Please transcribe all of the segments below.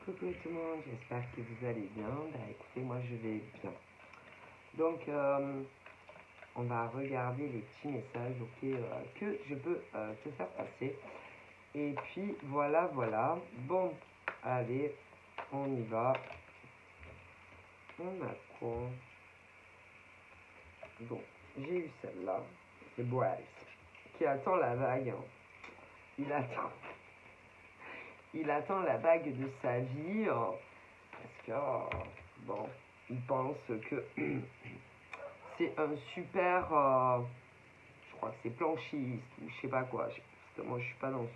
Coucou tout le monde, j'espère que vous allez bien. Écoutez, moi je vais bien. Donc, on va regarder les petits messages que je peux te faire passer. Et puis, voilà. Bon, allez, on y va. On a quoi? Bon, j'ai eu celle-là. C'est Bryce qui attend la vague. Hein. Il attend la bague de sa vie parce que, bon, il pense que c'est un super, je crois que c'est planchiste ou je sais pas quoi. Parce que moi, je suis pas dans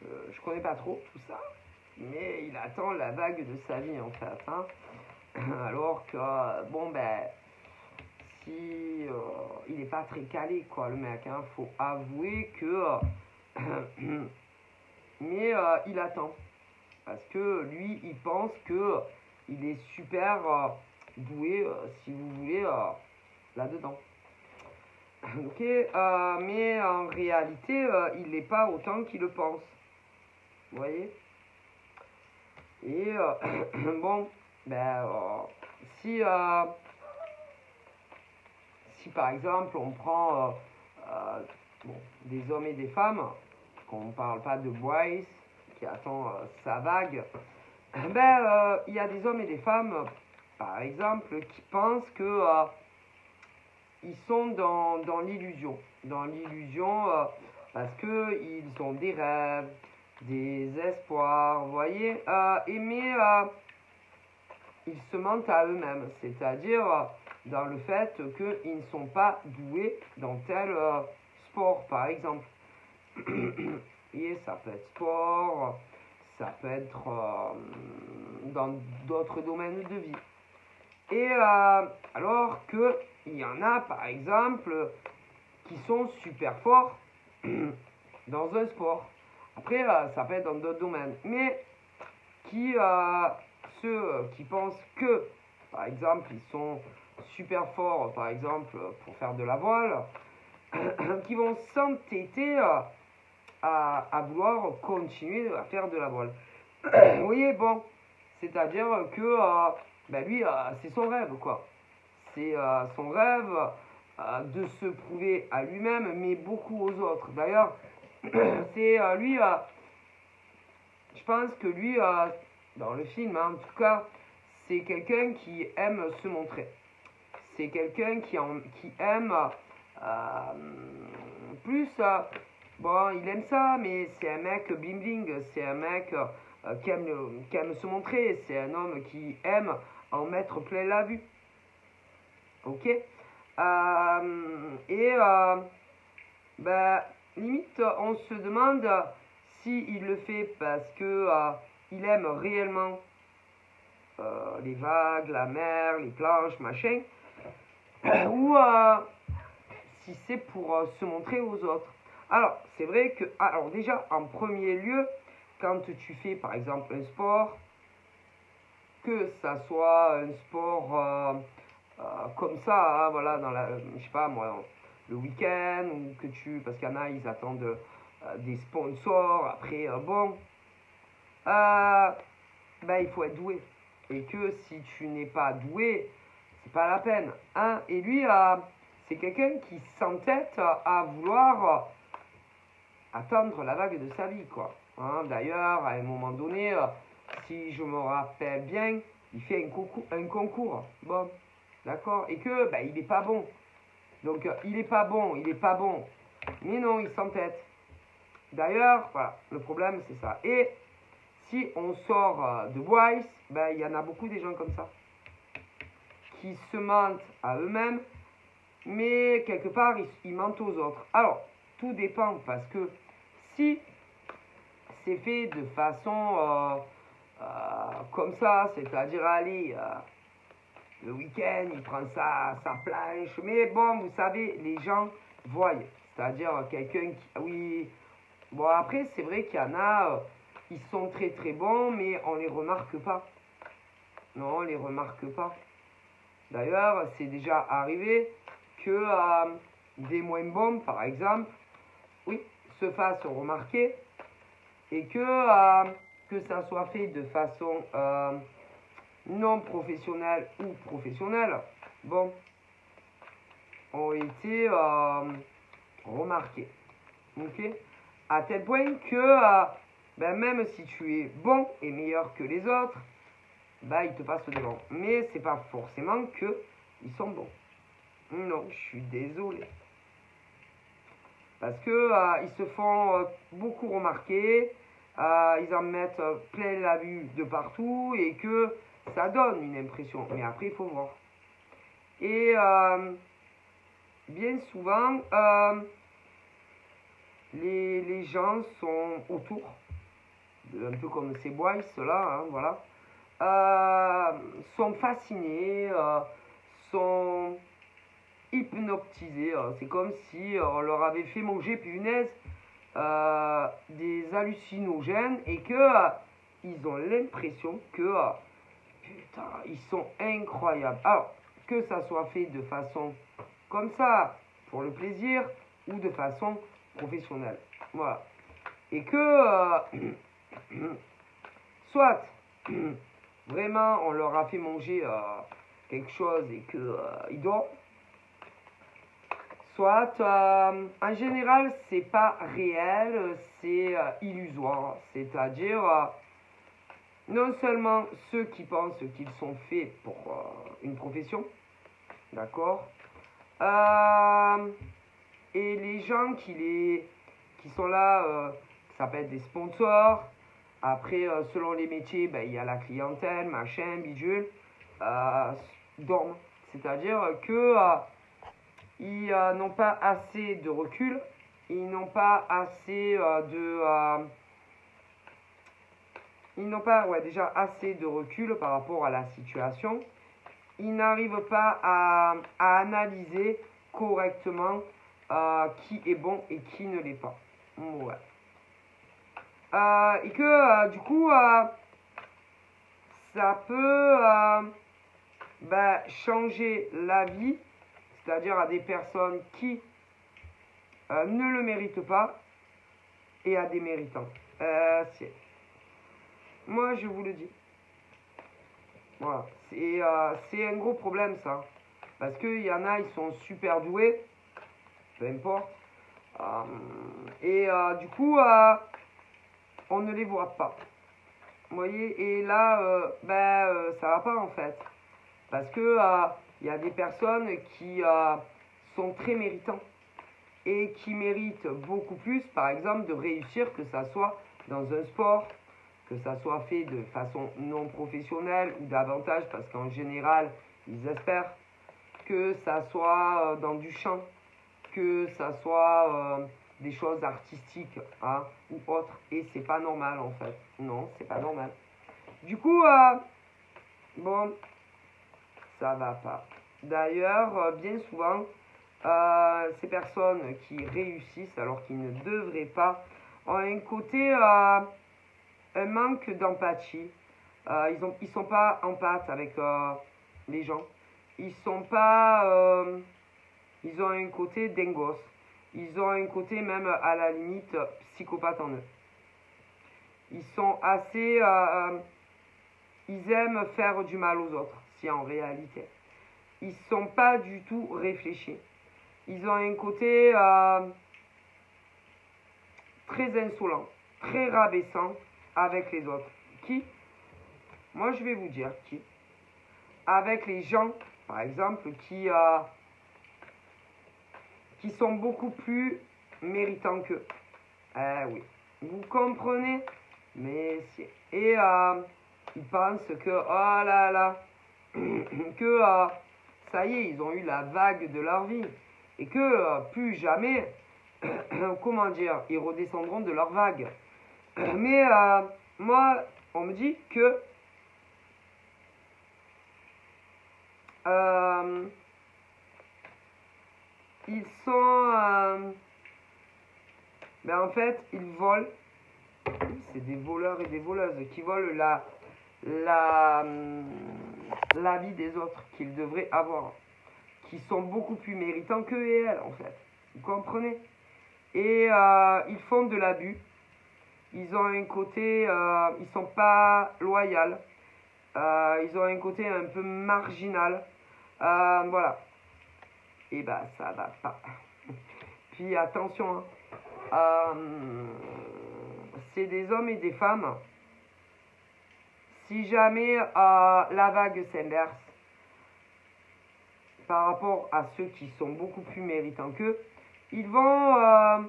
je connais pas trop tout ça, mais il attend la bague de sa vie en fait. Hein. Alors que, bon, ben, si il est pas très calé, quoi, le mec. Hein, faut avouer que. Mais il attend. Parce que lui, il pense que il est super doué, si vous voulez, là-dedans. Ok, mais en réalité, il n'est pas autant qu'il le pense. Vous voyez? Et bon, ben, si par exemple on prend bon, des hommes et des femmes, qu'on ne parle pas de Bryce qui attend sa vague, ben il y a des hommes et des femmes, par exemple, qui pensent que ils sont dans l'illusion. Dans l'illusion parce qu'ils ont des rêves, des espoirs, vous voyez, mais ils se mentent à eux-mêmes, c'est-à-dire dans le fait qu'ils ne sont pas doués dans tel sport, par exemple. Et ça peut être sport, ça peut être dans d'autres domaines de vie. Et alors qu'il y en a, par exemple, qui sont super forts dans un sport. Après, ça peut être dans d'autres domaines. Mais ceux qui pensent que, par exemple, ils sont super forts, par exemple, pour faire de la voile, qui vont s'entêter à vouloir continuer à faire de la voile. Vous voyez, bon, c'est-à-dire que ben lui, c'est son rêve, quoi. C'est son rêve de se prouver à lui-même, mais beaucoup aux autres. D'ailleurs, c'est lui, je pense que lui, dans le film, hein, en tout cas, c'est quelqu'un qui aime se montrer. C'est quelqu'un qui aime plus, bon, il aime ça, mais c'est un mec bling bling, c'est un mec qui aime se montrer, c'est un homme qui aime en mettre plein la vue. Ok, ben, limite, on se demande s'il le fait parce que il aime réellement les vagues, la mer, les planches, machin, ou si c'est pour se montrer aux autres. Alors, c'est vrai que, alors déjà, en premier lieu, quand tu fais par exemple un sport, que ça soit un sport comme ça, hein, voilà, dans la, je sais pas moi, le week-end, ou que parce qu'il y en a, ils attendent des sponsors, après, bon, ben il faut être doué. Et que si tu n'es pas doué, c'est pas la peine. Hein. Et lui, c'est quelqu'un qui s'entête à vouloir attendre la vague de sa vie, quoi. Hein. D'ailleurs, à un moment donné, si je me rappelle bien, il fait un concours. Bon, d'accord. Et que, ben, il n'est pas bon. Donc, il n'est pas bon. Mais non, il s'entête. D'ailleurs, voilà, le problème, c'est ça. Et si on sort de Bryce, ben, il y en a beaucoup des gens comme ça. Qui se mentent à eux-mêmes, mais quelque part, ils mentent aux autres. Alors, tout dépend, parce que si c'est fait de façon comme ça, c'est-à-dire aller le week-end, il prend sa planche, mais bon, vous savez, les gens voient, c'est-à-dire quelqu'un qui, oui, bon après, c'est vrai qu'il y en a, ils sont très très bons, mais on les remarque pas. Non, on les remarque pas. D'ailleurs, c'est déjà arrivé que des moins bons, par exemple, oui, se fassent remarquer et que que ça soit fait de façon non professionnelle ou professionnelle, bon, ont été remarqués. Ok, à tel point que ben même si tu es bon et meilleur que les autres, bah ils te passent devant. Mais c'est pas forcément que ils sont bons. Non, je suis désolé. Parce que ils se font beaucoup remarquer, ils en mettent plein la vue de partout et que ça donne une impression. Mais après, il faut voir. Et bien souvent, les gens sont autour, un peu comme ces boys là, hein, voilà, sont fascinés, sont hypnotisés. C'est comme si on leur avait fait manger, punaise, des hallucinogènes et que ils ont l'impression que putain, ils sont incroyables. Alors, que ça soit fait de façon comme ça, pour le plaisir, ou de façon professionnelle. Voilà. Et que soit vraiment on leur a fait manger quelque chose et que ils dorment, soit en général c'est pas réel, c'est illusoire. C'est-à-dire non seulement ceux qui pensent qu'ils sont faits pour une profession, d'accord, et les gens qui sont là, ça peut être des sponsors. Après, selon les métiers, ben, il y a la clientèle, machin, bidule, dorment. C'est-à-dire que ils n'ont pas assez de recul, ils n'ont pas assez ils n'ont pas déjà assez de recul par rapport à la situation. Ils n'arrivent pas à analyser correctement qui est bon et qui ne l'est pas. Ouais. Et que du coup, ça peut changer la vie, c'est-à-dire à des personnes qui ne le méritent pas et à des méritants. Moi, je vous le dis. Voilà. C'est un gros problème, ça. Parce qu'il y en a, ils sont super doués, peu importe. Et du coup, on ne les voit pas. Vous voyez, et là, ça va pas en fait. Parce que il y a des personnes qui sont très méritants et qui méritent beaucoup plus, par exemple, de réussir, que ça soit dans un sport, que ça soit fait de façon non professionnelle ou davantage, parce qu'en général, ils espèrent, que ça soit dans du chant, que ça soit des choses artistiques hein, ou autres, et c'est pas normal en fait. Non, c'est pas normal. Du coup, bon, ça va pas. D'ailleurs, bien souvent, ces personnes qui réussissent alors qu'ils ne devraient pas ont un côté, un manque d'empathie. Ils sont pas empathes avec les gens. Ils sont pas, ils ont un côté dingos. Ils ont un côté même à la limite psychopathe en eux. Ils sont assez, ils aiment faire du mal aux autres, si en réalité. Ils sont pas du tout réfléchis. Ils ont un côté très insolent, très rabaissant avec les autres. Qui? Moi, je vais vous dire qui. Avec les gens, par exemple, qui sont beaucoup plus méritants qu'eux. Oui. Vous comprenez? Mais si. Et ils pensent que, oh là là, que ça y est, ils ont eu la vague de leur vie. Et que plus jamais, comment dire, ils redescendront de leur vague. Mais moi, on me dit que ils sont... en fait, ils volent. C'est des voleurs et des voleuses qui volent la vie des autres qu'ils devraient avoir. Qui sont beaucoup plus méritants qu'eux et elles, en fait. Vous comprenez? Et ils font de l'abus. ils ont un côté, ils sont pas loyaux. Ils ont un côté un peu marginal. Voilà. Et bah ça va pas. Puis attention, hein, c'est des hommes et des femmes. Si jamais la vague s'inverse par rapport à ceux qui sont beaucoup plus méritants qu'eux, ils vont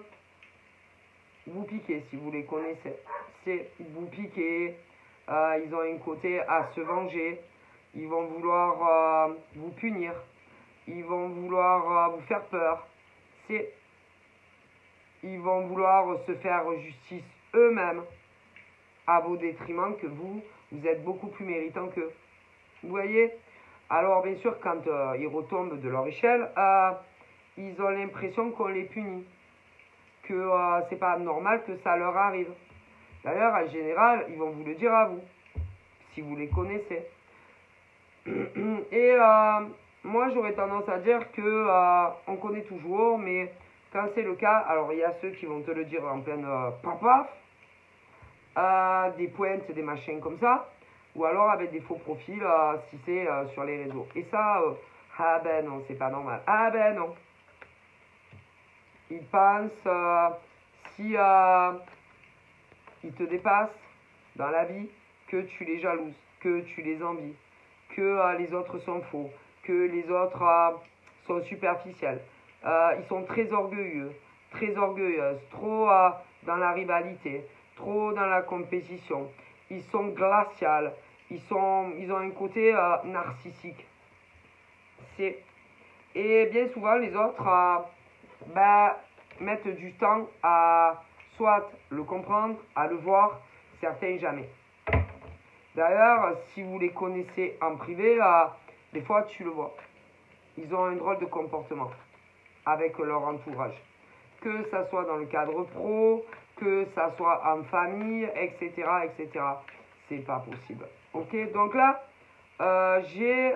vous piquer si vous les connaissez. C'est vous piquer. Ils ont un côté à se venger. Ils vont vouloir vous punir. Ils vont vouloir vous faire peur. Ils vont vouloir se faire justice eux-mêmes à vos détriments que vous êtes beaucoup plus méritant qu'eux. Vous voyez? Alors bien sûr, quand ils retombent de leur échelle, ils ont l'impression qu'on les punit. Que c'est pas normal que ça leur arrive. D'ailleurs, en général, ils vont vous le dire à vous, si vous les connaissez. Et moi, j'aurais tendance à dire que on connaît toujours, mais quand c'est le cas, alors il y a ceux qui vont te le dire en pleine paf, des pointes, des machins comme ça, ou alors avec des faux profils si c'est sur les réseaux. Et ça, ah ben non, c'est pas normal. Ah ben non. Ils pensent si ils te dépassent dans la vie, que tu les jalouses, que tu les envies, que les autres sont faux, que les autres sont superficiels. Ils sont très orgueilleux, très orgueilleuses, trop dans la rivalité, trop dans la compétition. Ils sont glaciales, ils ont un côté narcissique. Et bien souvent, les autres mettent du temps à soit le comprendre, à le voir, certains jamais. D'ailleurs, si vous les connaissez en privé, des fois tu le vois. Ils ont un drôle de comportement avec leur entourage. Que ça soit dans le cadre pro, que ça soit en famille, etc., etc. C'est pas possible. Ok, donc là, j'ai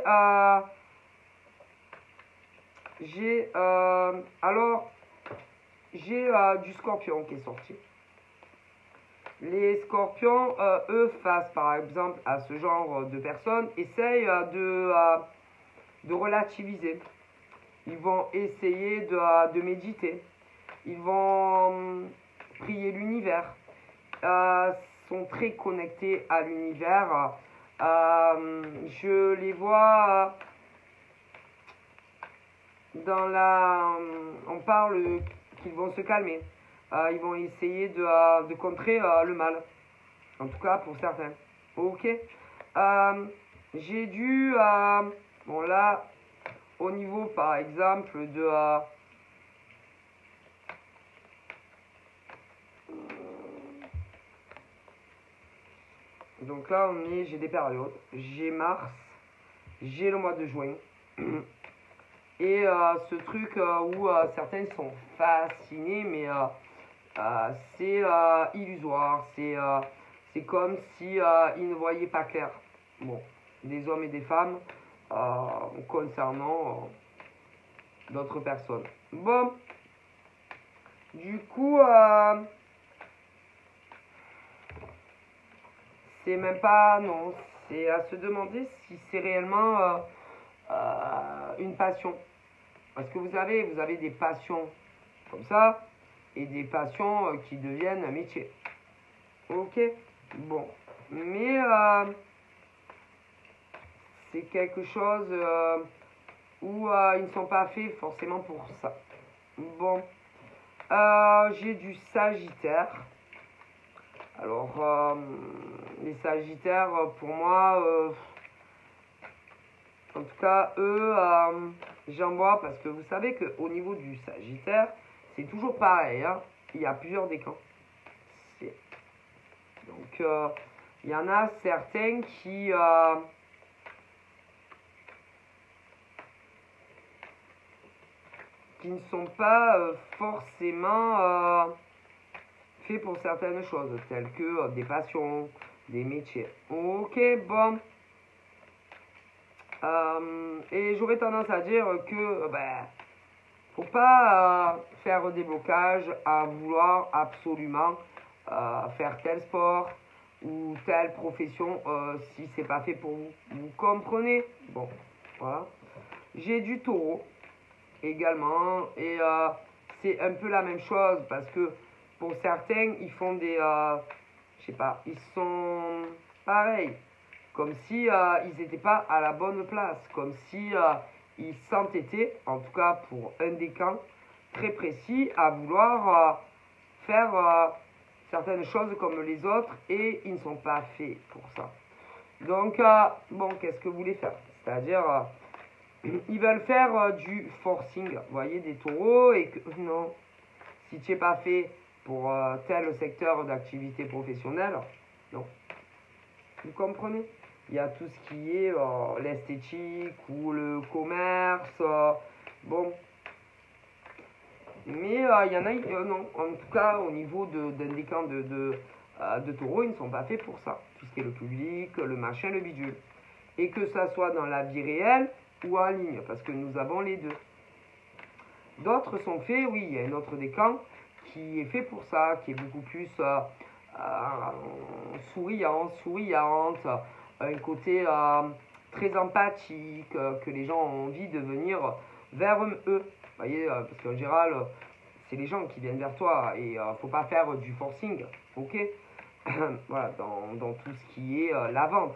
du Scorpion qui est sorti. Les Scorpions, eux, face par exemple à ce genre de personnes, essayent de relativiser. Ils vont essayer de méditer. Ils vont prier l'univers. Sont très connectés à l'univers. Je les vois on parle qu'ils vont se calmer. Ils vont essayer de contrer le mal. En tout cas, pour certains. Ok. J'ai dû... bon, là, au niveau, par exemple, de... donc là, j'ai des périodes. J'ai mars. J'ai le mois de juin. Et ce truc où certains sont fascinés, mais c'est illusoire. C'est comme si ils ne voyaient pas clair. Bon, des hommes et des femmes concernant d'autres personnes. Bon, du coup, c'est même pas... Non, c'est à se demander si c'est réellement une passion. Parce que vous avez des passions comme ça et des passions qui deviennent un métier. Ok, bon. Mais c'est quelque chose où ils ne sont pas faits forcément pour ça. Bon. J'ai du Sagittaire. Alors, les Sagittaires, pour moi... en tout cas, eux, j'en vois parce que vous savez qu'au niveau du Sagittaire, c'est toujours pareil. Hein, il y a plusieurs décans. Donc, il y en a certains qui ne sont pas forcément faits pour certaines choses, telles que des passions, des métiers. Ok, bon. Et j'aurais tendance à dire que faut pas faire des blocages à vouloir absolument faire tel sport ou telle profession si c'est pas fait pour vous. Vous comprenez? Bon, voilà. J'ai du taureau également et c'est un peu la même chose parce que pour certains, ils font des... je sais pas, ils sont pareils. Comme si ils n'étaient pas à la bonne place. Comme si ils s'entêtaient, en tout cas pour un des camps, très précis, à vouloir faire certaines choses comme les autres et ils ne sont pas faits pour ça. Donc, bon, qu'est-ce que vous voulez faire? C'est-à-dire, ils veulent faire du forcing, vous voyez, des taureaux et que non, si tu n'es pas fait pour tel secteur d'activité professionnelle, non. Vous comprenez? Il y a tout ce qui est l'esthétique ou le commerce, bon. Mais il y en a, non. En tout cas, au niveau des camps de taureaux, ils ne sont pas faits pour ça. Tout ce qui est le public, le machin, le bidule. Et que ça soit dans la vie réelle ou en ligne, parce que nous avons les deux. D'autres sont faits, oui, il y a un autre des camps qui est fait pour ça, qui est beaucoup plus souriante, un côté très empathique, que les gens ont envie de venir vers eux. Vous voyez, parce qu'en général, c'est les gens qui viennent vers toi et faut pas faire du forcing, ok? Voilà, dans tout ce qui est la vente.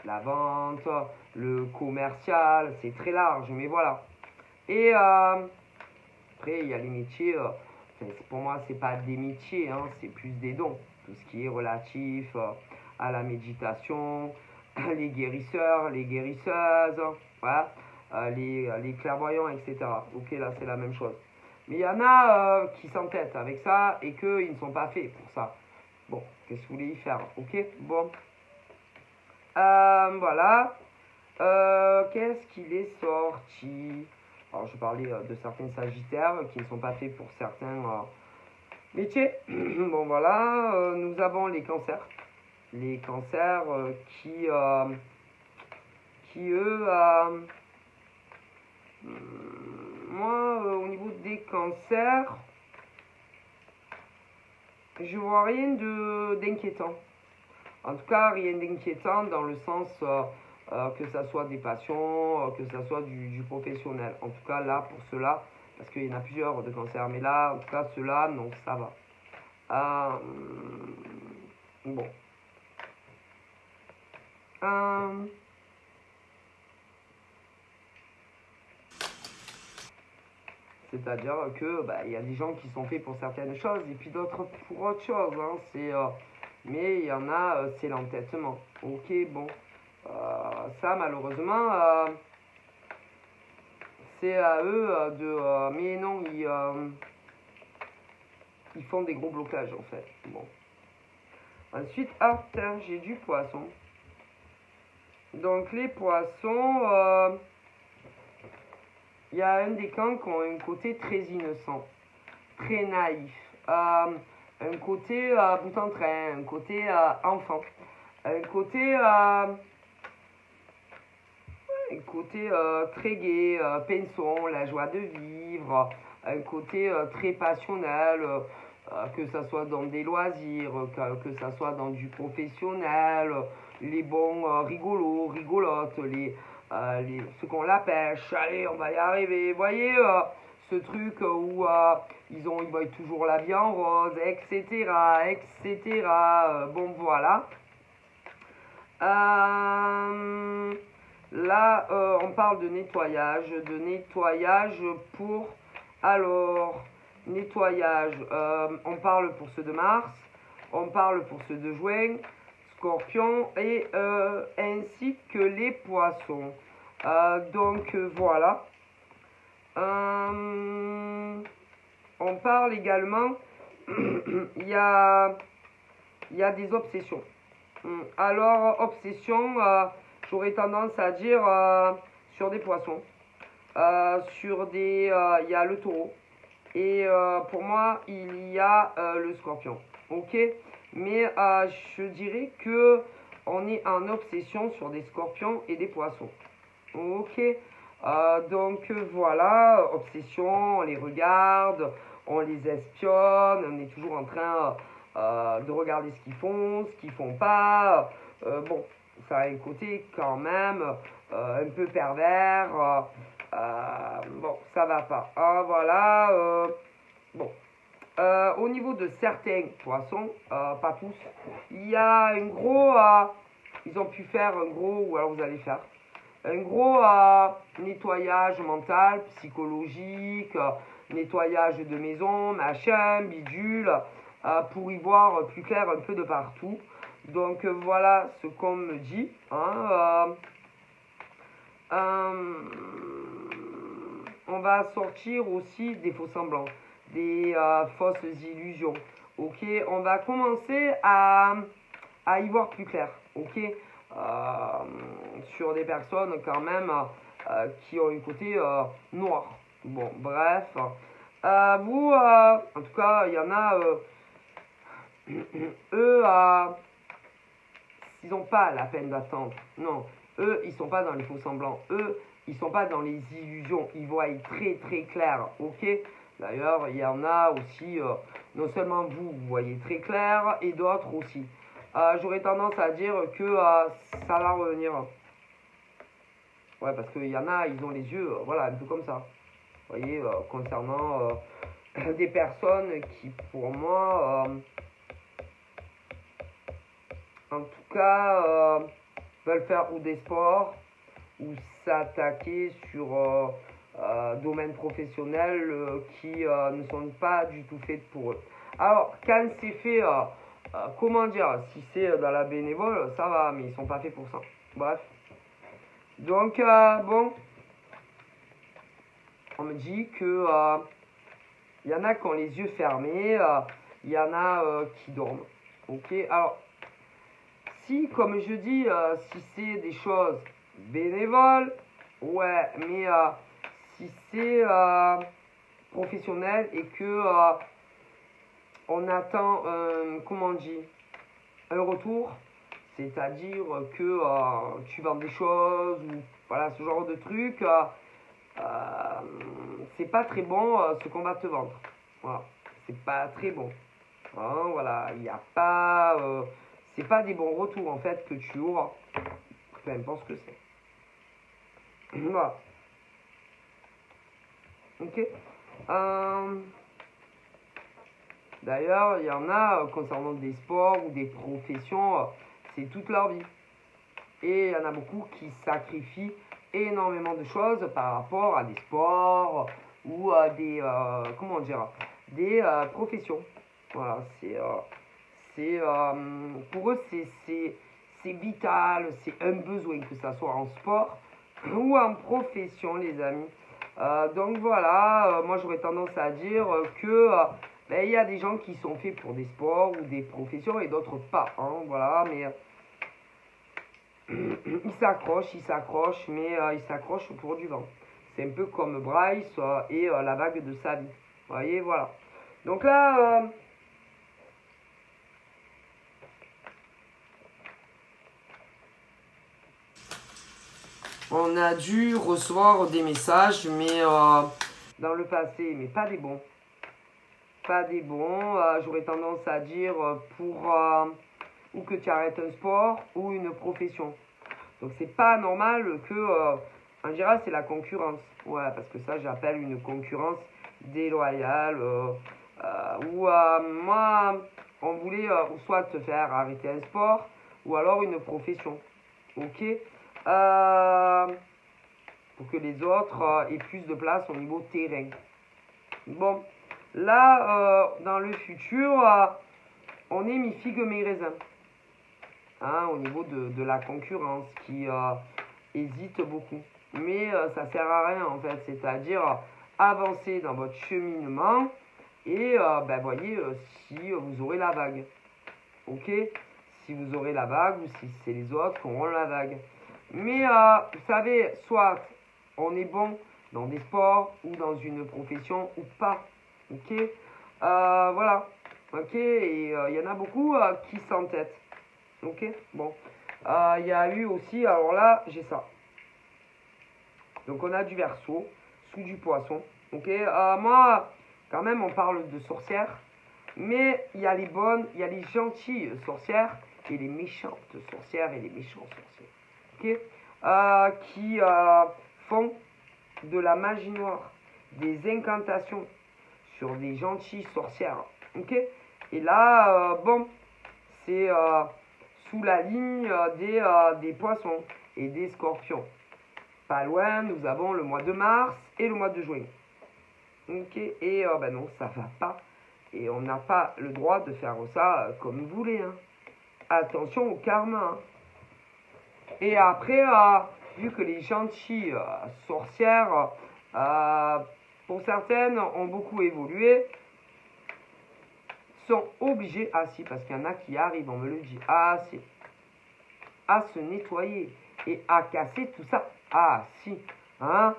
La vente, le commercial, c'est très large, mais voilà. Et après, il y a les métiers, pour moi, c'est pas des métiers, hein, c'est plus des dons. Tout ce qui est relatif à la méditation, les guérisseurs, les guérisseuses, voilà, les clairvoyants, etc. Ok, là, c'est la même chose. Mais il y en a qui s'entêtent avec ça et qu'ils ne sont pas faits pour ça. Bon, qu'est-ce que vous voulez y faire? Ok, bon. Voilà. Qu'est-ce qu'il est sorti? Alors, je parlais de certains sagittaires qui ne sont pas faits pour certains métiers. Bon, voilà. Nous avons les cancers. Les cancers qui eux, moi, au niveau des cancers, je vois rien d'inquiétant. En tout cas, rien d'inquiétant dans le sens que ça soit des passions, que ça soit du professionnel. En tout cas, là, pour ceux-là, parce qu'il y en a plusieurs de cancers, mais là, en tout cas, ceux-là, non, ça va. Bon. C'est-à-dire que y a des gens qui sont faits pour certaines choses et puis d'autres pour autre chose. Hein. Mais il y en a, c'est l'entêtement. Ok, bon. Ça, malheureusement, c'est à eux mais non, ils font des gros blocages, en fait. Bon. Ensuite, tiens, j'ai du poisson. Donc, les poissons, il y a un des camps qui ont un côté très innocent, très naïf. Un côté bout en train, un côté enfant, un côté très gai, pinson, la joie de vivre, un côté très passionnel, que ça soit dans des loisirs, que ça soit dans du professionnel, les bons rigolos, rigolotes, ceux qu'on la pêche, allez, on va y arriver, vous voyez, ce truc où ils voient toujours la vie en rose, etc., etc., bon, voilà. Là, on parle de nettoyage pour... Alors, nettoyage, on parle pour ceux de Mars, on parle pour ceux de Juin, Scorpion, et ainsi que les poissons. Donc, voilà. On parle également, il y a des obsessions. Alors, obsession, j'aurais tendance à dire sur des poissons, il y a le taureau, et pour moi, il y a le scorpion. Ok? Mais je dirais que on est en obsession sur des scorpions et des poissons. Ok? Donc voilà, obsession, on les regarde, on les espionne, on est toujours en train de regarder ce qu'ils font pas. Bon, ça a un côté quand même un peu pervers. Bon, ça va pas. Voilà. Bon. Au niveau de certains poissons, pas tous, il y a un gros. Ils ont pu faire un gros, ou alors vous allez faire un gros nettoyage mental, psychologique, nettoyage de maison, machin, bidule, pour y voir plus clair un peu de partout. Donc voilà ce qu'on me dit. Hein, on va sortir aussi des faux semblants, des fausses illusions. Ok, on va commencer à y voir plus clair. Ok, sur des personnes quand même qui ont un côté noir. Bon, bref. Vous, en tout cas, il y en a, eux, ils n'ont pas la peine d'attendre. Non, eux, ils sont pas dans les faux semblants. Eux, ils sont pas dans les illusions. Ils voient très très clair. Ok. D'ailleurs, il y en a aussi, non seulement vous voyez très clair, et d'autres aussi. J'aurais tendance à dire que ça va revenir. Ouais, parce qu'il y en a, ils ont les yeux, voilà, un peu comme ça. Vous voyez, concernant des personnes qui, pour moi, en tout cas, veulent faire ou des sports, ou s'attaquer sur domaines professionnels qui ne sont pas du tout faits pour eux. Alors, quand c'est fait, comment dire, si c'est dans la bénévole, ça va, mais ils sont pas faits pour ça. Bref. Donc, bon, on me dit que il y en a qui ont les yeux fermés, il y en a qui dorment. Ok, alors, si, comme je dis, si c'est des choses bénévoles, ouais, mais si c'est professionnel et que on attend, comment on dit, un retour, c'est-à-dire que tu vends des choses ou voilà ce genre de trucs, c'est pas très bon ce qu'on va te vendre. Voilà, c'est pas très bon. Hein, voilà, il n'y a pas, c'est pas des bons retours en fait que tu auras. Peu importe ce que c'est. Voilà. Ok. D'ailleurs, il y en a concernant des sports ou des professions, c'est toute leur vie. Et il y en a beaucoup qui sacrifient énormément de choses par rapport à des sports ou à des, comment dire, des professions. Voilà, pour eux, c'est vital, c'est un besoin, que ça soit en sport ou en profession, les amis. Donc voilà, moi j'aurais tendance à dire que ben, y a des gens qui sont faits pour des sports ou des professions et d'autres pas. Hein, voilà, mais ils s'accrochent, mais ils s'accrochent pour du vent. C'est un peu comme Bryce et la vague de sa vie. Vous voyez, voilà. Donc là, on a dû recevoir des messages, mais dans le passé, mais pas des bons. Pas des bons. J'aurais tendance à dire pour ou que tu arrêtes un sport ou une profession. Donc c'est pas normal que, en général, c'est la concurrence. Ouais, parce que ça, j'appelle une concurrence déloyale. Où moi, on voulait soit te faire arrêter un sport ou alors une profession. Ok, pour que les autres aient plus de place au niveau terrain. Bon, là, dans le futur, on est mi-figue mi-raisin. Hein, au niveau de la concurrence qui hésite beaucoup. Mais ça sert à rien en fait, c'est-à-dire avancer dans votre cheminement et ben, voyez si vous aurez la vague. Ok, si vous aurez la vague ou si c'est les autres qui auront la vague. Mais vous savez, soit on est bon dans des sports ou dans une profession ou pas. Ok, voilà. Ok, et il y en a beaucoup qui s'entêtent. Ok, bon. Il y a eu aussi, alors là, j'ai ça. Donc on a du Verseau, sous du Poisson. Ok, moi, quand même, on parle de sorcière. Mais il y a les bonnes, il y a les gentilles sorcières et les méchantes sorcières et les méchants sorciers. Ok, qui font de la magie noire, des incantations sur des gentilles sorcières. Ok, et là, bon, c'est sous la ligne des poissons et des scorpions. Pas loin, nous avons le mois de mars et le mois de juin. Ok, et ben non, ça va pas. Et on n'a pas le droit de faire ça comme vous voulez. Hein. Attention au karma. Hein. Et après, vu que les gentilles sorcières, pour certaines, ont beaucoup évolué, sont obligées, ah si, parce qu'il y en a qui arrivent, on me le dit, ah si, à se nettoyer et à casser tout ça. Ah si, hein,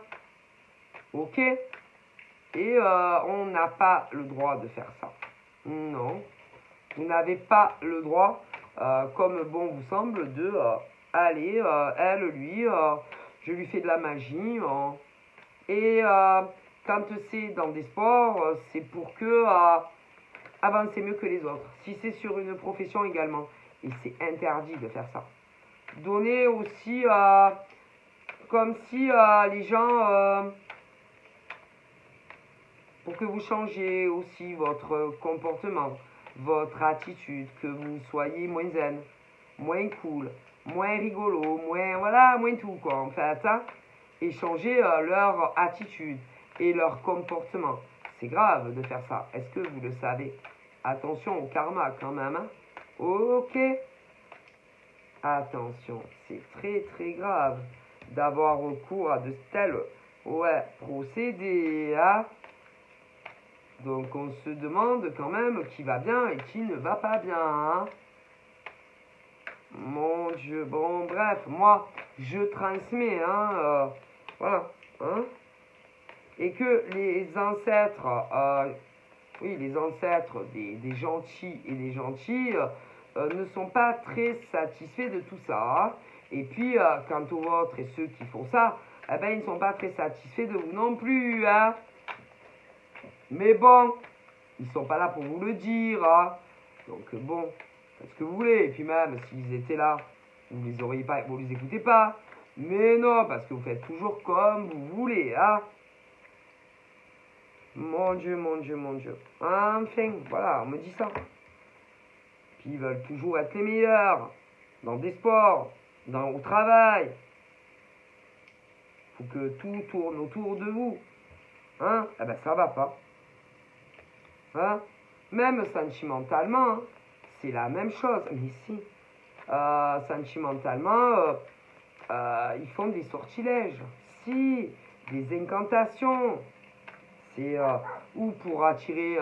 ok. Et on n'a pas le droit de faire ça. Non, vous n'avez pas le droit, comme bon vous semble, de aller, elle, lui, je lui fais de la magie. Et quand c'est dans des sports, c'est pour que avancer mieux que les autres. Si c'est sur une profession également, et c'est interdit de faire ça. Donner aussi, comme si les gens... pour que vous changiez aussi votre comportement, votre attitude, que vous soyez moins zen, moins cool, moins rigolo, moins, voilà, moins tout, quoi, en fait, hein, et changer leur attitude et leur comportement. C'est grave de faire ça. Est-ce que vous le savez? Attention au karma, quand même, hein. Ok. Attention, c'est très, très grave d'avoir recours à de tels, procédés, hein. Donc on se demande quand même qui va bien et qui ne va pas bien. Hein. Mon Dieu, bon bref, moi je transmets, hein, voilà. Hein. Et que les ancêtres, oui les ancêtres des gentils et des gentilles ne sont pas très satisfaits de tout ça. Hein. Et puis quant aux vôtres et ceux qui font ça, eh ben ils ne sont pas très satisfaits de vous non plus. Hein. Mais bon, ils sont pas là pour vous le dire. Hein. Donc bon, faites ce que vous voulez. Et puis même, s'ils étaient là, vous les auriez pas, vous les écoutez pas. Mais non, parce que vous faites toujours comme vous voulez. Hein. Mon Dieu, mon Dieu, mon Dieu. Enfin, voilà, on me dit ça. Puis ils veulent toujours être les meilleurs. Dans des sports, au travail. Faut que tout tourne autour de vous. Hein? Eh ben ça va pas. Hein? Même sentimentalement, hein, c'est la même chose. Mais si, sentimentalement, ils font des sortilèges. Si, des incantations. C'est ou pour attirer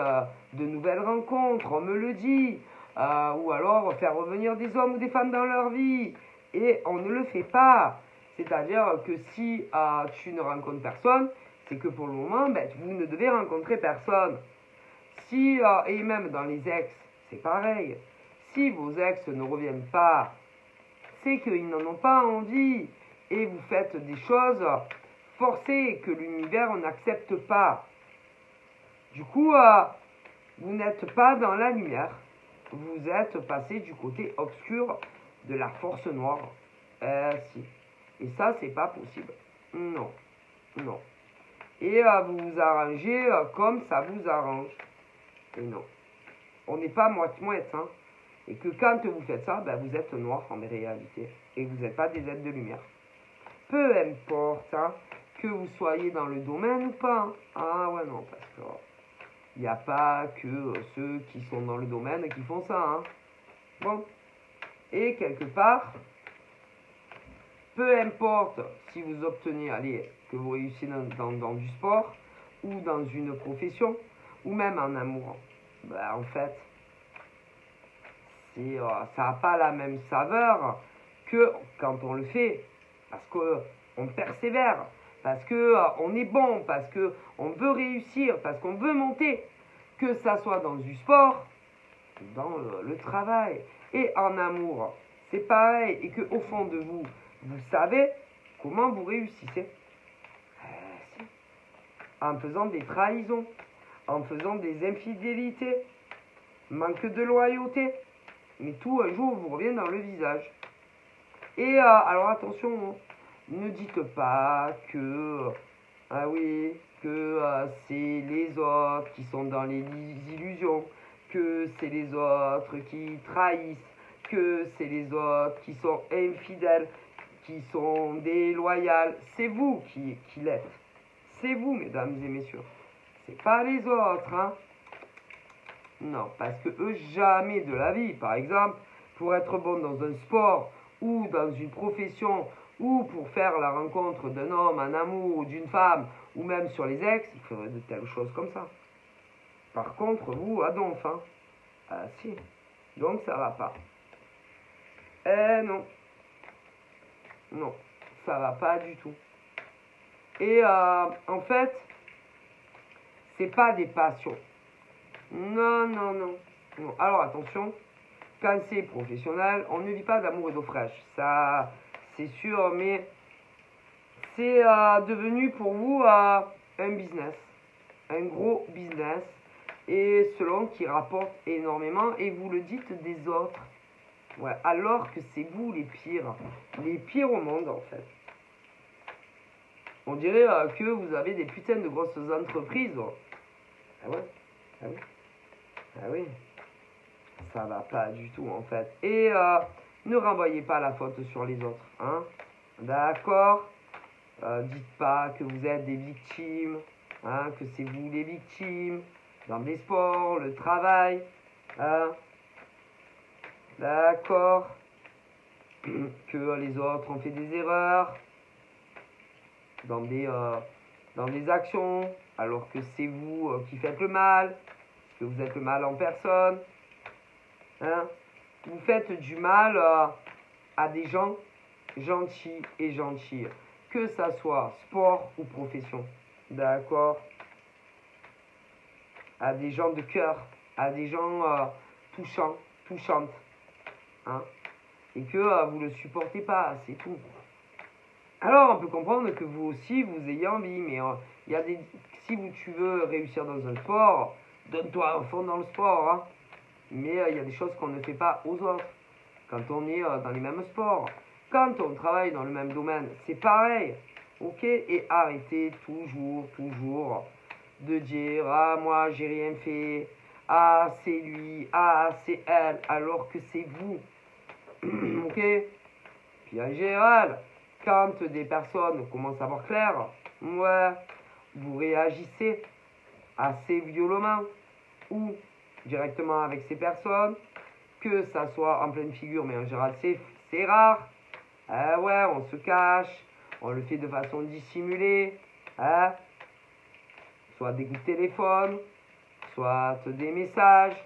de nouvelles rencontres, on me le dit. Ou alors faire revenir des hommes ou des femmes dans leur vie. Et on ne le fait pas. C'est-à-dire que si tu ne rencontres personne, c'est que pour le moment, ben, vous ne devez rencontrer personne. Si, et même dans les ex, c'est pareil. Si vos ex ne reviennent pas, c'est qu'ils n'en ont pas envie. Et vous faites des choses forcées que l'univers n'accepte pas. Du coup, vous n'êtes pas dans la lumière. Vous êtes passé du côté obscur de la force noire. Si. Et ça, c'est pas possible. Non. Non. Et vous vous arrangez comme ça vous arrange. Et non. On n'est pas moite-moite, hein. Et que quand vous faites ça, ben vous êtes noir en réalité. Et vous n'êtes pas des êtres de lumière. Peu importe, hein, que vous soyez dans le domaine ou pas. Hein. Ah ouais, non, parce que il n'y a pas que ceux qui sont dans le domaine qui font ça. Hein. Bon. Et quelque part, peu importe si vous obtenez, allez, que vous réussissez dans du sport, ou dans une profession, ou même en amour, ben, en fait, ça n'a pas la même saveur que quand on le fait, parce qu'on persévère, parce qu'on est bon, parce qu'on veut réussir, parce qu'on veut monter, que ça soit dans du sport, dans le travail, et en amour, c'est pareil, et qu'au fond de vous, vous savez comment vous réussissez. En faisant des trahisons, en faisant des infidélités, manque de loyauté. Mais tout un jour vous revient dans le visage. Et alors attention, ne dites pas que, ah oui, que c'est les autres qui sont dans les illusions, que c'est les autres qui trahissent, que c'est les autres qui sont infidèles, qui sont déloyales. C'est vous qui l'êtes. C'est vous, mesdames et messieurs. C'est pas les autres, hein. Non, parce que eux, jamais de la vie. Par exemple, pour être bon dans un sport ou dans une profession ou pour faire la rencontre d'un homme, un amour ou d'une femme ou même sur les ex, il faudrait de telles choses comme ça. Par contre, vous, Adolphe, hein. Ah si. Donc ça va pas. Eh non. Non, ça va pas du tout. Et en fait, c'est pas des passions. Non, non, non, non. Alors attention, quand c'est professionnel, on ne vit pas d'amour et d'eau fraîche. Ça, c'est sûr, mais c'est devenu pour vous un business. Un gros business. Et selon qui rapporte énormément. Et vous le dites des autres. Ouais, alors que c'est vous les pires. Les pires au monde, en fait. On dirait que vous avez des putains de grosses entreprises. Ah ouais? Ah oui? Ah oui? Ça va pas du tout, en fait. Et ne renvoyez pas la faute sur les autres, hein? D'accord? Dites pas que vous êtes des victimes, hein? Que c'est vous les victimes, dans les sports, le travail, hein? D'accord? Que les autres ont fait des erreurs dans des actions, alors que c'est vous qui faites le mal, que vous êtes le mal en personne. Hein? Vous faites du mal à des gens gentils et gentilles, que ça soit sport ou profession. D'accord? À des gens de cœur, à des gens touchants, touchantes. Hein? Et que vous ne le supportez pas, c'est tout. Alors, on peut comprendre que vous aussi, vous ayez envie, mais il y a si tu veux réussir dans un sport, donne-toi à fond dans le sport, hein. Mais il y a des choses qu'on ne fait pas aux autres. Quand on est dans les mêmes sports, quand on travaille dans le même domaine, c'est pareil. Ok? Et arrêtez toujours de dire ah moi j'ai rien fait, ah c'est lui, ah c'est elle, alors que c'est vous. Ok? Puis en général, quand des personnes commencent à voir clair, ouais, vous réagissez assez violemment ou directement avec ces personnes, que ça soit en pleine figure, mais en général c'est rare. Ouais, on se cache, on le fait de façon dissimulée, hein? Soit des coups de téléphone, soit des messages,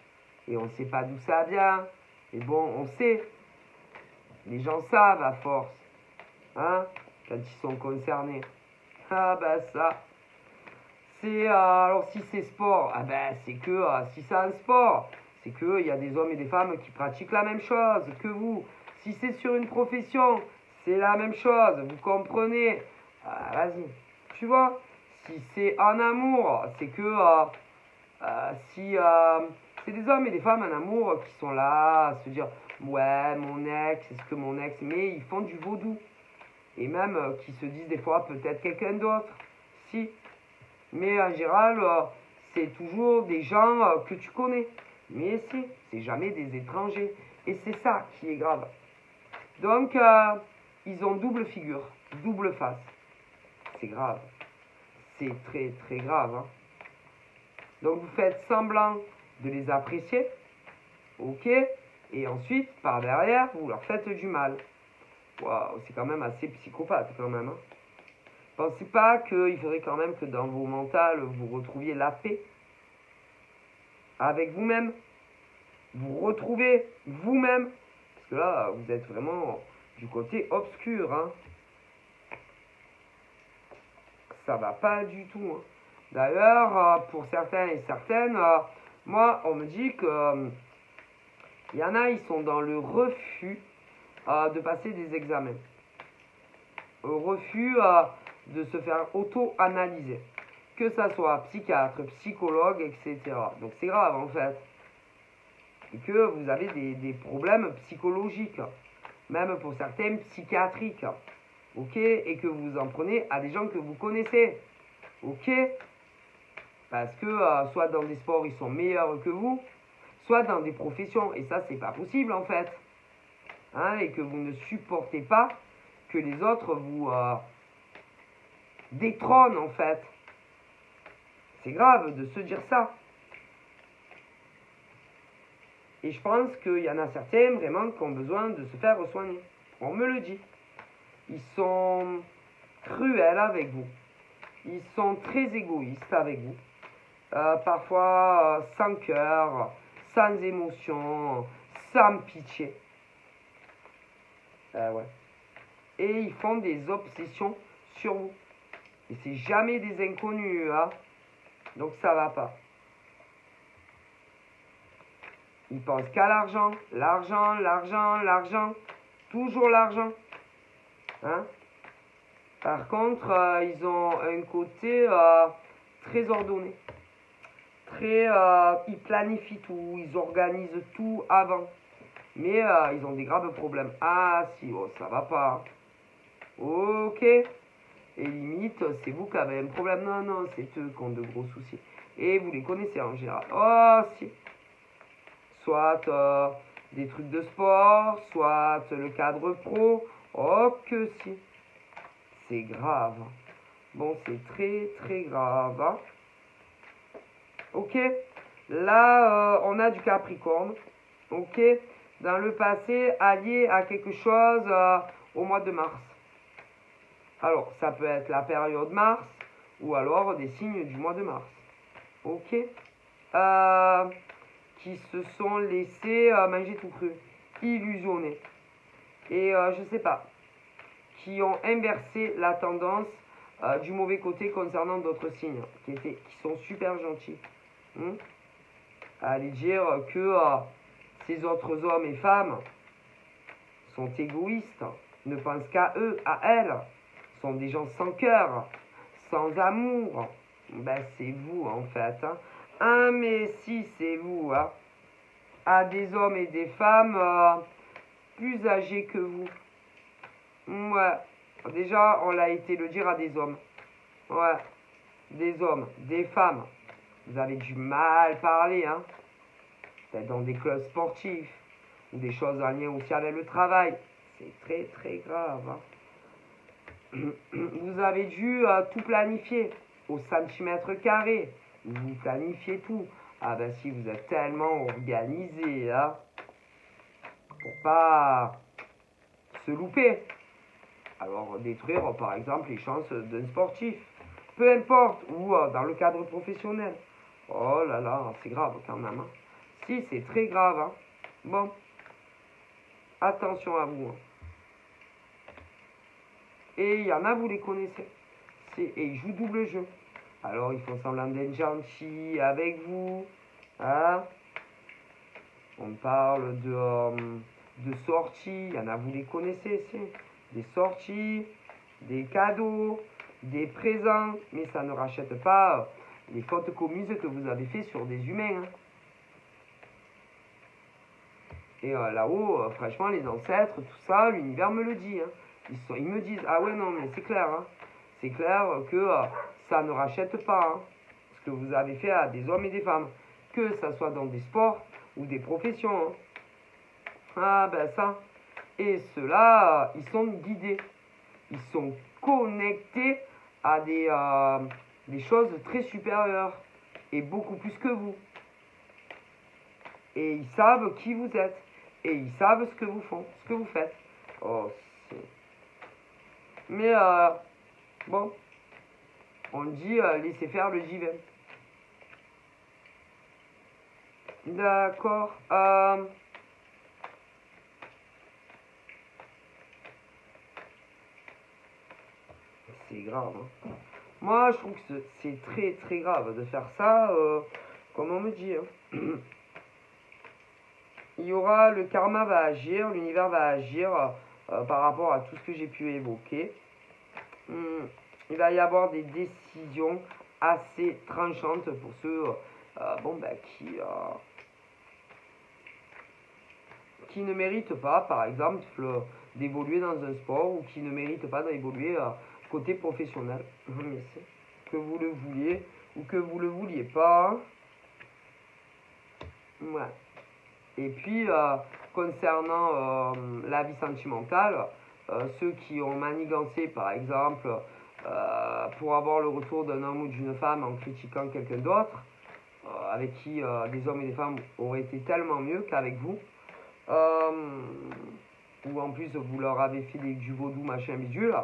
et on ne sait pas d'où ça vient. Et bon, on sait, les gens savent à force, hein, quand ils sont concernés. Ah ben ça, c'est alors si c'est sport, ah ben c'est que si c'est un sport, c'est que il y a des hommes et des femmes qui pratiquent la même chose que vous. Si c'est sur une profession, c'est la même chose, vous comprenez? Vas-y, tu vois. Si c'est en amour, c'est que si c'est des hommes et des femmes en amour qui sont là à se dire ouais mon ex, est-ce que mon ex, mais ils font du vaudou. Et même qui se disent des fois peut-être quelqu'un d'autre. Si. Mais en général, c'est toujours des gens que tu connais. Mais c'est jamais des étrangers. Et c'est ça qui est grave. Donc, ils ont double figure, double face. C'est grave. C'est très très grave. Hein. Donc, vous faites semblant de les apprécier. Ok? Et ensuite, par derrière, vous leur faites du mal. Waouh, c'est quand même assez psychopathe quand même. Hein. Pensez pas qu'il faudrait quand même que dans vos mentales, vous retrouviez la paix avec vous-même. Vous retrouvez vous-même. Parce que là, vous êtes vraiment du côté obscur. Hein. Ça va pas du tout. Hein. D'ailleurs, pour certains et certaines, moi, on me dit que il y en a, ils sont dans le refus de passer des examens. Refus de se faire auto-analyser. Que ça soit psychiatre, psychologue, etc. Donc c'est grave en fait. et que vous avez des problèmes psychologiques, même pour certains psychiatriques, ok, et que vous en prenez à des gens que vous connaissez, ok, parce que soit dans des sports ils sont meilleurs que vous, soit dans des professions, et ça c'est pas possible en fait, hein, et que vous ne supportez pas que les autres vous détrônent en fait. C'est grave de se dire ça. Et je pense qu'il y en a certains vraiment qui ont besoin de se faire soigner. On me le dit. Ils sont cruels avec vous. Ils sont très égoïstes avec vous. Parfois sans cœur, sans émotion, sans pitié. Ouais. Et ils font des obsessions sur vous. Et c'est jamais des inconnus, hein. Donc ça va pas. Ils pensent qu'à l'argent, l'argent, l'argent, l'argent, toujours l'argent. Hein? Par contre, ils ont un côté très ordonné. Ils planifient tout, ils organisent tout avant. Mais ils ont des graves problèmes. Ah si, oh, ça va pas. Ok. Et limite, c'est vous qui avez un problème. Non, non, c'est eux qui ont de gros soucis. Et vous les connaissez en général. Oh si. Soit des trucs de sport, soit le cadre pro. Oh que si. C'est grave. Bon, c'est très très grave. Hein. Ok. Là, on a du Capricorne. Ok. Dans le passé, allié à quelque chose au mois de mars. Alors, ça peut être la période mars ou alors des signes du mois de mars. Ok. Qui se sont laissés manger tout cru, illusionnés. Et je sais pas, qui ont inversé la tendance du mauvais côté concernant d'autres signes, qui sont super gentils. À aller dire que ces autres hommes et femmes sont égoïstes, ne pensent qu'à eux, à elles, sont des gens sans cœur, sans amour. Ben c'est vous en fait. Hein. Ah mais si c'est vous. Hein. À des hommes et des femmes plus âgés que vous. Ouais. Déjà, on l'a été le dire à des hommes. Ouais. Des hommes, des femmes. Vous avez du mal parler, hein. Peut-être dans des clubs sportifs. Ou des choses en lien aussi avec le travail. C'est très très grave. Hein. Vous avez dû tout planifier au centimètre carré. Vous planifiez tout. Ah ben si, vous êtes tellement organisé, hein, pour pas se louper. Alors détruire par exemple les chances d'un sportif. Peu importe, ou dans le cadre professionnel. Oh là là, c'est grave quand même. Hein. Si, c'est très grave. Hein. Bon, attention à vous. Hein. Et il y en a, vous les connaissez. Et ils jouent double jeu. Alors ils font semblant d'être gentils avec vous. Hein. On parle de sorties. Il y en a, vous les connaissez. Des sorties, des cadeaux, des présents. Mais ça ne rachète pas les fautes commises que vous avez fait sur des humains. Hein. Et là-haut, franchement, les ancêtres, tout ça, l'univers me le dit. Hein. Ils me disent, ah ouais, non, mais c'est clair. Hein. C'est clair que ça ne rachète pas hein, ce que vous avez fait à des hommes et des femmes. Que ça soit dans des sports ou des professions. Hein. Ah ben ça. Et ceux-là, ils sont guidés. Ils sont connectés à des choses très supérieures. Et beaucoup plus que vous. Et ils savent qui vous êtes. Et ils savent ce que vous faites. Oh, c'est... Mais, bon, on dit laissez faire le divin. D'accord. C'est grave. Hein. Moi, je trouve que c'est très très grave de faire ça, comme on me dit. Hein. Il y aura, le karma va agir, l'univers va agir par rapport à tout ce que j'ai pu évoquer. Il va y avoir des décisions assez tranchantes pour ceux qui ne méritent pas, par exemple, d'évoluer dans un sport ou qui ne méritent pas d'évoluer côté professionnel. Mais que vous le vouliez ou que vous le vouliez pas. Ouais. Et puis, concernant la vie sentimentale, ceux qui ont manigancé, par exemple, pour avoir le retour d'un homme ou d'une femme en critiquant quelqu'un d'autre, avec qui des hommes et des femmes auraient été tellement mieux qu'avec vous, ou en plus vous leur avez fait du vaudou machin bidule,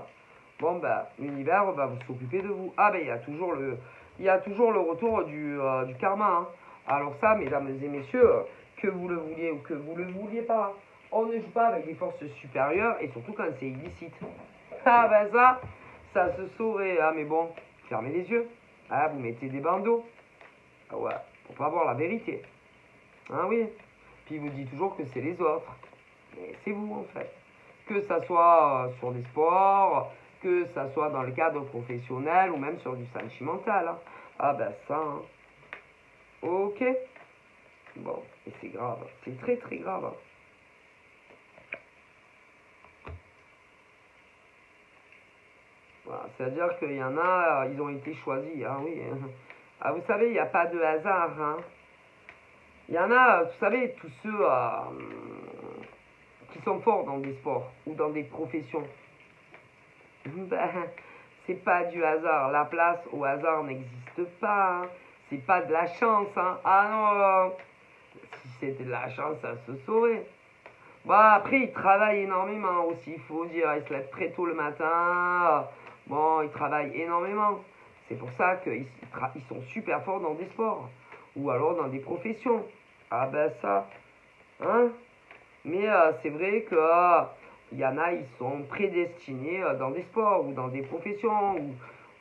bon ben l'univers va s'occuper de vous. Ah ben il y a toujours le retour du karma. Hein. Alors ça, mesdames et messieurs, que vous le vouliez ou que vous le vouliez pas, on ne joue pas avec des forces supérieures et surtout quand c'est illicite. Ah ben ça se saurait. Ah mais bon, fermez les yeux. Ah vous mettez des bandeaux. Ah ouais, pour pas voir la vérité. Ah oui. Puis il vous dit toujours que c'est les autres. Mais c'est vous en fait. Que ça soit sur des sports, que ça soit dans le cadre professionnel ou même sur du sentimental. Hein. Ah ben ça. Hein. Ok. Bon, et c'est grave. C'est très très grave. Hein. Voilà, c'est-à-dire qu'il y en a, ils ont été choisis. Ah oui. Ah, vous savez, il n'y a pas de hasard. Hein. Il y en a, vous savez, tous ceux qui sont forts dans des sports ou dans des professions. Ben, c'est pas du hasard. La place au hasard n'existe pas. Hein. C'est pas de la chance. Hein. Ah non, si c'était de la chance, ça se saurait. Bon, après, ils travaillent énormément aussi, il faut dire. Ils se lèvent très tôt le matin. Bon, ils travaillent énormément. C'est pour ça qu'ils sont super forts dans des sports. Ou alors dans des professions. Ah ben ça. Hein? Mais c'est vrai que y en a, ils sont prédestinés dans des sports ou dans des professions. Ou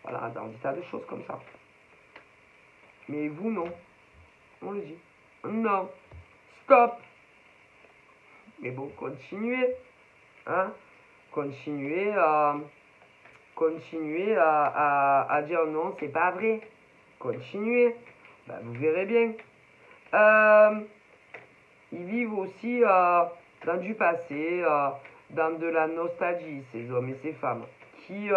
voilà, dans des tas de choses comme ça. Mais vous, non. On le dit. Non. Stop. Mais bon, continuez. Hein? Continuez à dire non, c'est pas vrai. Continuez. Ben, vous verrez bien. Ils vivent aussi dans du passé, dans de la nostalgie, ces hommes et ces femmes. Qui,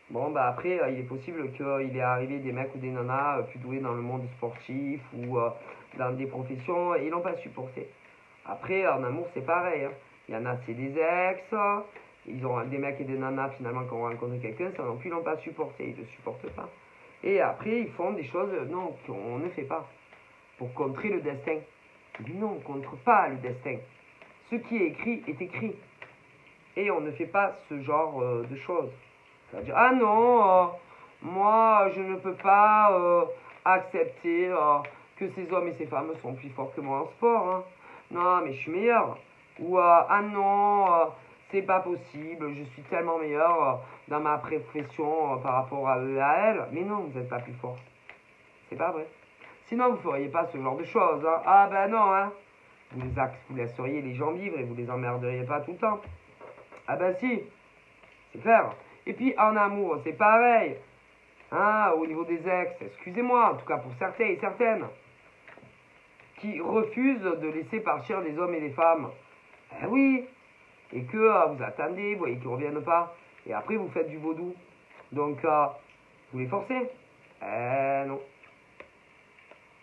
bon, bah après, il est possible qu'il est arrivé des mecs ou des nanas plus doués dans le monde sportif ou dans des professions et ils l'ont pas supporté. Après, en amour, c'est pareil. Hein. Il y en a, c'est des ex. Ils ont des mecs et des nanas, finalement, qui ont rencontré quelqu'un, ça non plus, ils l'ont pas supporté. Ils ne le supportent pas. Et après, ils font des choses, non, qu'on ne fait pas. Pour contrer le destin. Non, on ne contre pas le destin. Ce qui est écrit est écrit. Et on ne fait pas ce genre de choses. C'est-à-dire, ah non, moi, je ne peux pas accepter que ces hommes et ces femmes sont plus forts que moi en sport. Hein. Non, mais je suis meilleur. Ou, ah non, c'est pas possible, je suis tellement meilleur dans ma profession par rapport à eux et à elles. Mais non, vous n'êtes pas plus fort. C'est pas vrai. Sinon, vous ne feriez pas ce genre de choses. Hein. Ah ben non, hein. Vous laisseriez les gens vivre et vous les emmerderiez pas tout le temps. Ah ben si, c'est clair. Et puis en amour, c'est pareil. Hein, au niveau des ex, excusez-moi, en tout cas pour certains et certaines, qui refusent de laisser partir les hommes et les femmes. Eh oui. Et que vous attendez, vous voyez qu'ils ne reviennent pas. Et après, vous faites du vaudou. Donc, vous les forcez. Eh non.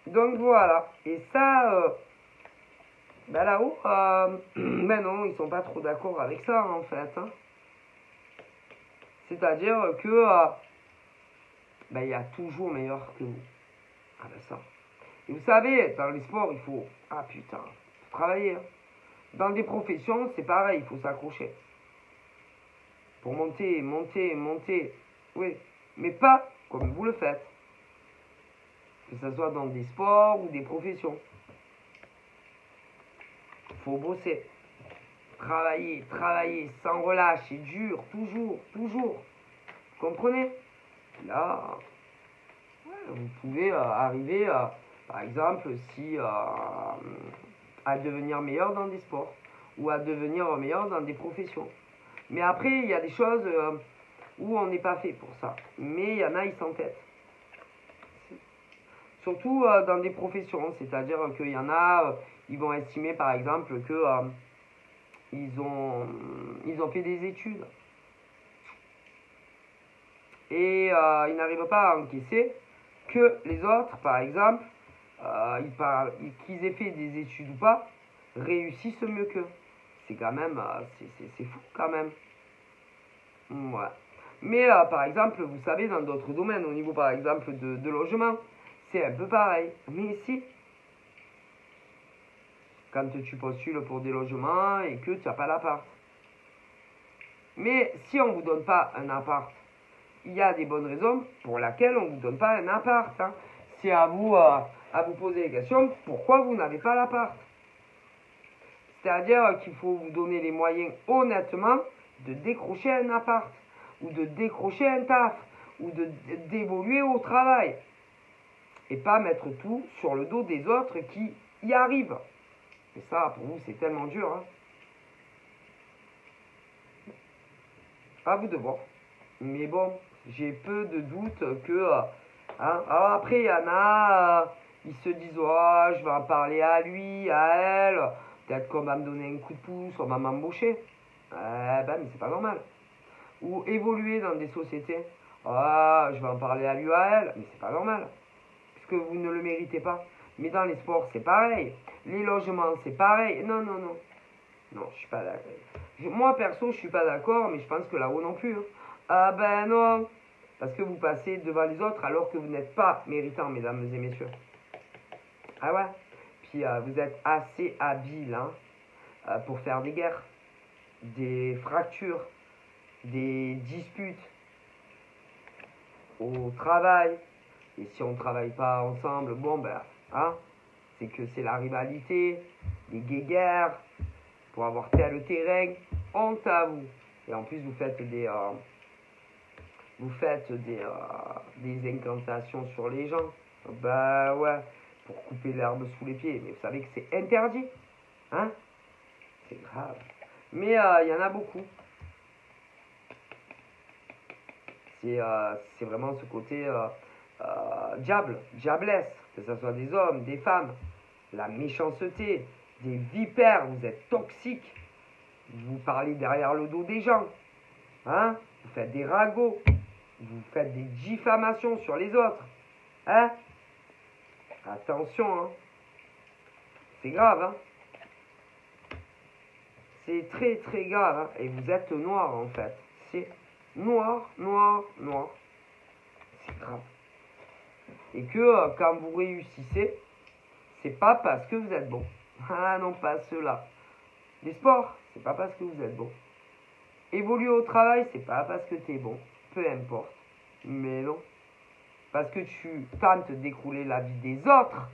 Donc voilà, et ça, ben là-haut, ben non, ils sont pas trop d'accord avec ça en fait. Hein. C'est-à-dire que ben il y a toujours meilleur que vous. Ah ben ça. Et vous savez, dans les sports, il faut, ah putain, faut travailler. Hein. Dans des professions, c'est pareil, il faut s'accrocher. Pour monter, monter, monter. Oui, mais pas comme vous le faites. Que ce soit dans des sports ou des professions. Faut bosser. Travailler, travailler, sans relâche, et dur, toujours, toujours. Vous comprenez? Là, ouais, vous pouvez arriver, par exemple, si à devenir meilleur dans des sports ou à devenir meilleur dans des professions. Mais après, il y a des choses où on n'est pas fait pour ça. Mais il y en a, ils s'entêtent. Surtout dans des professions, c'est-à-dire qu'il y en a, ils vont estimer par exemple que ils ont fait des études et ils n'arrivent pas à encaisser que les autres, par exemple, qu'ils aient fait des études ou pas, réussissent mieux qu'eux. C'est quand même, c'est fou quand même. Ouais. Mais par exemple, vous savez, dans d'autres domaines, au niveau par exemple de logement, c'est un peu pareil. Mais si, quand tu postules pour des logements et que tu n'as pas l'appart. Mais si on ne vous donne pas un appart, il y a des bonnes raisons pour lesquelles on ne vous donne pas un appart. Hein. C'est à vous poser les questions, pourquoi vous n'avez pas l'appart? C'est-à-dire qu'il faut vous donner les moyens honnêtement de décrocher un appart, ou de décrocher un taf, ou d'évoluer au travail. Et pas mettre tout sur le dos des autres qui y arrivent. Et ça, pour vous, c'est tellement dur. Hein. À vous de voir. Mais bon, j'ai peu de doutes que... hein. Alors après, il y en a, ils se disent, oh, je vais en parler à lui, à elle. Peut-être qu'on va me donner un coup de pouce, on va m'embaucher. Ben, mais c'est pas normal. Ou évoluer dans des sociétés. Ah, je vais en parler à lui, à elle. Mais c'est pas normal. Puisque vous ne le méritez pas. Mais dans les sports, c'est pareil. Les logements, c'est pareil. Non, non, non. Non, je suis pas d'accord. Moi, perso, je suis pas d'accord, mais je pense que là-haut non plus. Hein. Ah ben non. Parce que vous passez devant les autres alors que vous n'êtes pas méritant, mesdames et messieurs. Ah ouais. Puis vous êtes assez habile hein, pour faire des guerres, des fractures, des disputes au travail. Et si on ne travaille pas ensemble, bon ben, hein, c'est que c'est la rivalité, les guéguerres, pour avoir tel terrain, honte à vous. Et en plus, vous faites des incantations sur les gens. Bah ouais, pour couper l'herbe sous les pieds. Mais vous savez que c'est interdit. Hein? C'est grave. Mais il y en a beaucoup. C'est vraiment ce côté diablesse, que ce soit des hommes, des femmes, la méchanceté, des vipères, vous êtes toxiques, vous parlez derrière le dos des gens, hein, vous faites des ragots, vous faites des diffamations sur les autres, hein, attention, hein, c'est grave, hein, c'est très très grave, hein, et vous êtes noir en fait, c'est noir, noir, noir, c'est grave. Et que quand vous réussissez, c'est pas parce que vous êtes bon. Ah non, pas ceux-là. Les sports, c'est pas parce que vous êtes bon. Évoluer au travail, c'est pas parce que tu es bon. Peu importe. Mais non. Parce que tu tentes d'écrouler la vie des autres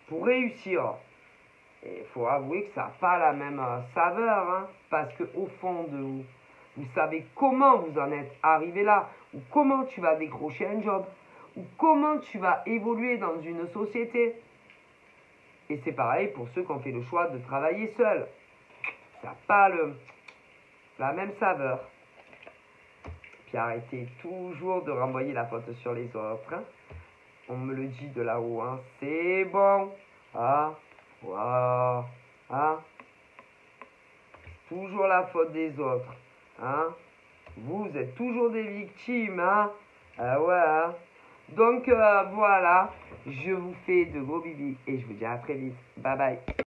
pour réussir. Et il faut avouer que ça n'a pas la même saveur. Hein, parce qu'au fond de vous, vous savez comment vous en êtes arrivé là. Ou comment tu vas décrocher un job. Ou comment tu vas évoluer dans une société. Et c'est pareil pour ceux qui ont fait le choix de travailler seul. Ça n'a pas la même saveur. Puis arrêtez toujours de renvoyer la faute sur les autres. Hein. On me le dit de là-haut. Hein. C'est bon. Ah, wow. Ah. Toujours la faute des autres. Hein. Vous êtes toujours des victimes. Hein. Ah ouais. Hein. Donc voilà. Je vous fais de gros bibis et je vous dis à très vite. Bye bye.